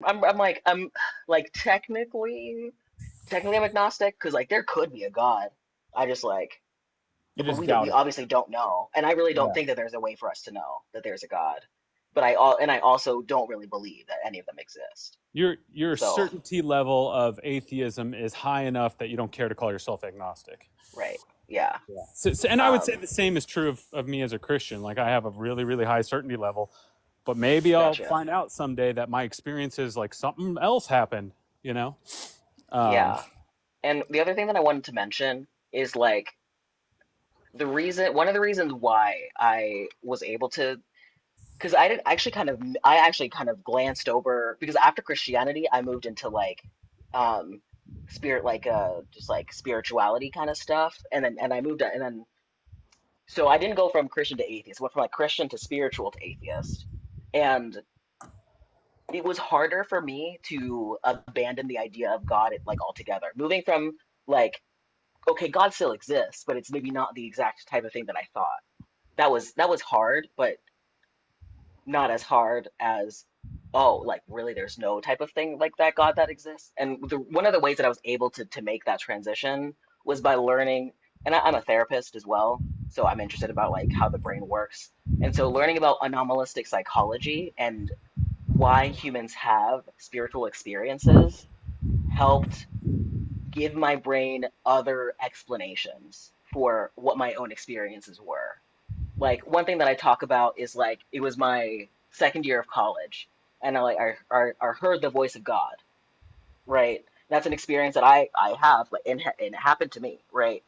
I'm like technically I'm agnostic because like there could be a God. I just like You but just we doubt it. obviously don't know, and I really don't Yeah. think that there's a way for us to know that there's a God. But I also don't really believe that any of them exist. Your So certainty level of atheism is high enough that you don't care to call yourself agnostic. right, yeah, Yeah. And I would say um, the same is true of me as a Christian. Like I have a really, really high certainty level, but maybe I'll gotcha, find out someday that my experience is like something else happened, you know? Um, yeah. And the other thing that I wanted to mention is like one of the reasons why I was able to because I actually kind of glanced over because after Christianity I moved into like um spirit like just like spirituality kind of stuff and I moved and then so I didn't go from Christian to atheist, I went from like Christian to spiritual to atheist. And it was harder for me to abandon the idea of God like altogether. Moving from like okay, God still exists, but it's maybe not the exact type of thing that I thought. That was hard, but not as hard as oh like really there's no type of thing like that god that exists. And one of the ways that I was able to make that transition was by learning, and I'm a therapist as well, so I'm interested about like how the brain works. And so learning about anomalistic psychology and why humans have spiritual experiences helped give my brain other explanations for what my own experiences were. Like one thing that I talk about is like it was my second year of college, and I heard the voice of God, right? That's an experience that I have, like, and it happened to me, right?